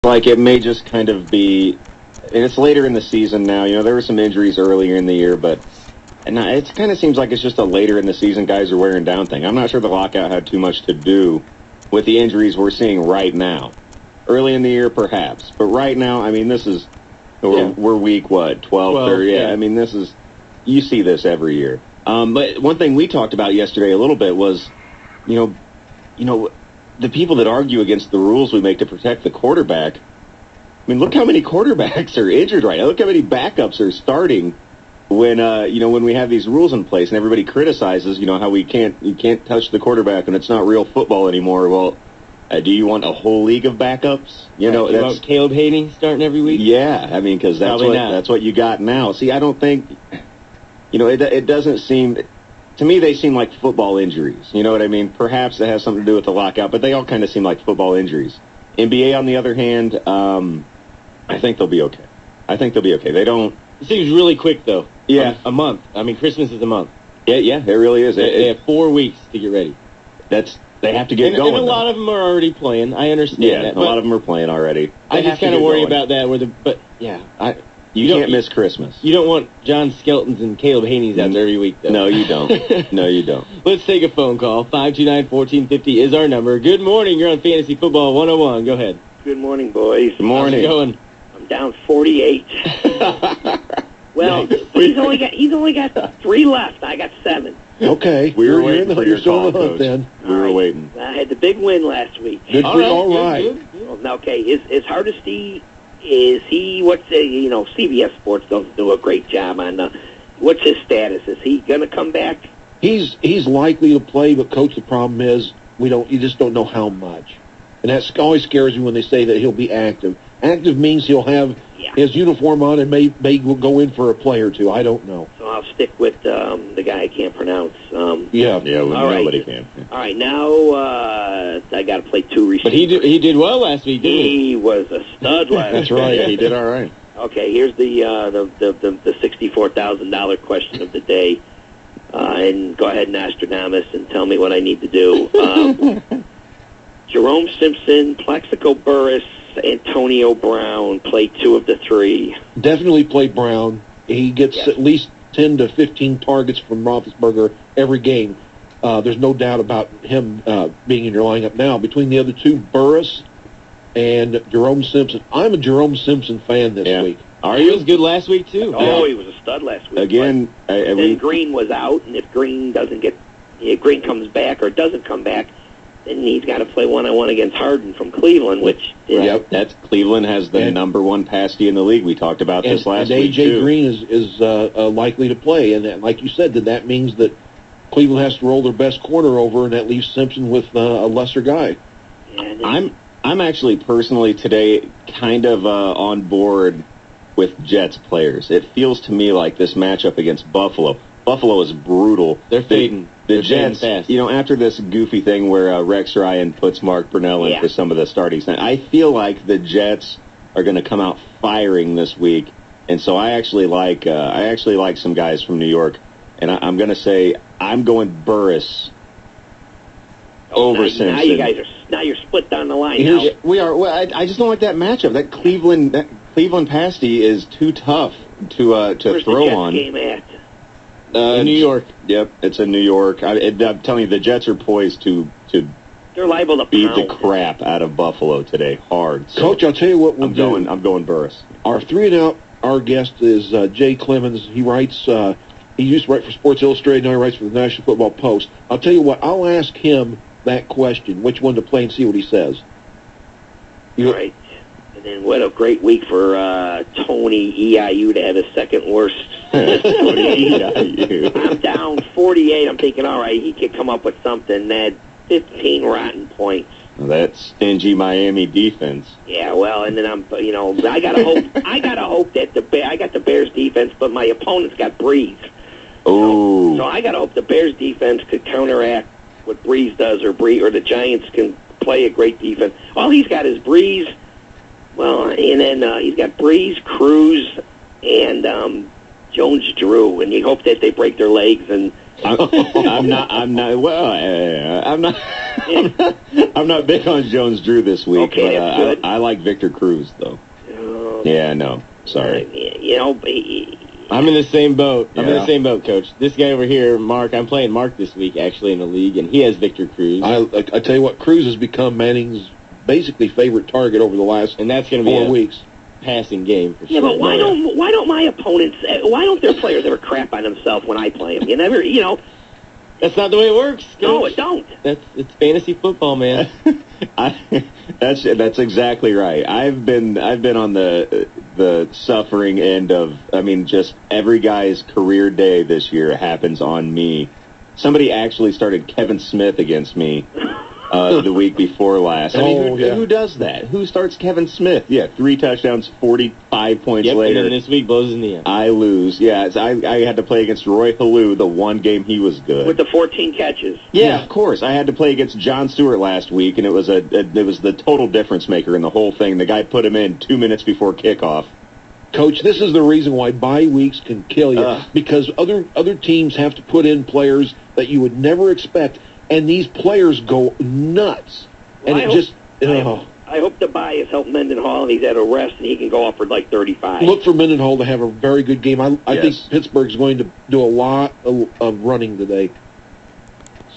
like it may just kind of be, and it's later in the season now. There were some injuries earlier in the year, but it kind of seems like it's just a later in the season guys are wearing down thing. I'm not sure the lockout had too much to do with the injuries we're seeing right now. Early in the year, perhaps, but right now, this is we're week 12, 30. Yeah, this is, you see this every year. But one thing we talked about yesterday a little bit was, the people that argue against the rules we make to protect the quarterback. Look how many quarterbacks are injured right now. Look how many backups are starting when when we have these rules in place, and everybody criticizes how you can't touch the quarterback and it's not real football anymore. Well, do you want a whole league of backups? That's Caleb Haney starting every week. Yeah, because that's what you got now. See, I don't think it doesn't seem. To me, they seem like football injuries. You know what I mean? Perhaps it has something to do with the lockout, but they all kind of seem like football injuries. NBA, on the other hand, I think they'll be okay. They don't. It seems really quick, though. Yeah. A month. Christmas is a month. Yeah, it really is. They have 4 weeks to get ready. They have to get going. And a lot of them are already playing. I understand that. Yeah, a lot of them are playing already. I just kind of worry about that. You can't miss Christmas. You don't want John Skeltons and Caleb Haney's out there every week, though. No, you don't. No, you don't. Let's take a phone call. 529-1450 is our number. Good morning. You're on Fantasy Football 101. Go ahead. Good morning, boys. Good morning. How's it going? I'm down 48. Well, he's only got 3 left. I got 7. Okay. We were waiting for your call, Coach. Then. We were waiting. I had the big win last week. Good for you. All right. Well, okay. His Hardesty, CBS Sports doesn't do a great job on what's his status? Is he going to come back? He's likely to play, but Coach, the problem is you just don't know how much. And that always scares me when they say that he'll be active. Active means he'll have his uniform on and may go in for a play or two. I don't know. So I'll stick with the guy I can't pronounce. Nobody can. All right, now I got to play 2 receivers. But he did well last week, didn't he? He was a stud last week. That's right. He did all right. Okay, here's the $64,000 question of the day. And go ahead, Nostradamus, and tell me what I need to do. Jerome Simpson, Plaxico Burress, Antonio Brown play 2 of the 3. Definitely play Brown. He gets at least 10 to 15 targets from Roethlisberger every game. There's no doubt about him being in your lineup now. Between the other 2, Burress and Jerome Simpson. I'm a Jerome Simpson fan this week. He was good last week, too. Oh, he was a stud last week. Again, then Green was out, and if Green Green comes back or doesn't come back, then he's got to play one-on-one against Harden from Cleveland, which that's Cleveland has the number 1 pass D in the league. We talked about this last week, and A.J. Green is likely to play, and like you said, that means that Cleveland has to roll their best corner over, and that leaves Simpson with a lesser guy. I'm actually personally today kind of on board with Jets players. It feels to me like this matchup against Buffalo. Buffalo is brutal. They're fading. The Jets, after this goofy thing where Rex Ryan puts Mark Brunell in for some of the starting, I feel like the Jets are going to come out firing this week, and so I actually like some guys from New York, and I'm going to say I'm going Burress over Simpson. Now you're split down the line. We are. Well, I just don't like that matchup. That Cleveland pasty is too tough to Where's throw the Jets on. Game at? In New York. Yep, it's in New York. I'm telling you, the Jets are poised to they're liable to beat the crap out of Buffalo today, hard. So Coach, I'll tell you what I'm going Burris. Our 3 and out. Our guest is Jay Clemens. He writes. He used to write for Sports Illustrated. Now he writes for the National Football Post. I'll tell you what. I'll ask him that question, which one to play, and see what he says. All right. And then what a great week for Tony EIU to have his second worst. I'm down 48. I'm thinking, all right, he could come up with something. That 15 rotten points. That stingy Miami defense. Yeah, well, and then I gotta hope. I gotta hope that I got the Bears defense, but my opponent's got Breeze. Oh. So I gotta hope the Bears defense could counteract what Breeze does, or the Giants can play a great defense. All he's got is Breeze. Well, and then he's got Breeze, Cruz, and Jones-Drew, and you hope that they break their legs. And I'm not. I'm not big on Jones-Drew this week, Okay, but that's good. I like Victor Cruz, though. Yeah, no. Sorry. You know, I'm in the same boat. I'm in Yeah. the same boat, Coach. This guy over here, Mark, I'm playing Mark this week, actually, in the league, and he has Victor Cruz. I tell you what, Cruz has become Manning's basically favorite target over the last and that's going to be 4 a weeks. passing game for yeah, sure. but why don't my opponents? Why don't their players ever crap on themselves when I play them? You never, you know. That's not the way it works, Coach. No, it don't. It's fantasy football, man. That's exactly right. I've been on the suffering end of. I mean, just every guy's career day this year happens on me. Somebody actually started Kevin Smith against me the week before last. I mean, who does that? Who starts Kevin Smith? Yeah, 3 touchdowns, 45 points later. And then this week blows in the end. I lose. Yeah, I had to play against Roy Halou the one game he was good. With the 14 catches. Yeah, of course. I had to play against John Stewart last week, and it was the total difference maker in the whole thing. The guy put him in 2 minutes before kickoff. Coach, this is the reason why bye weeks can kill you, because other teams have to put in players that you would never expect, and these players go nuts. Well, And I hope the bye has helped Mendenhall, and he's at a rest, and he can go off for like 35. Look for Mendenhall to have a very good game. I think Pittsburgh's going to do a lot of running today.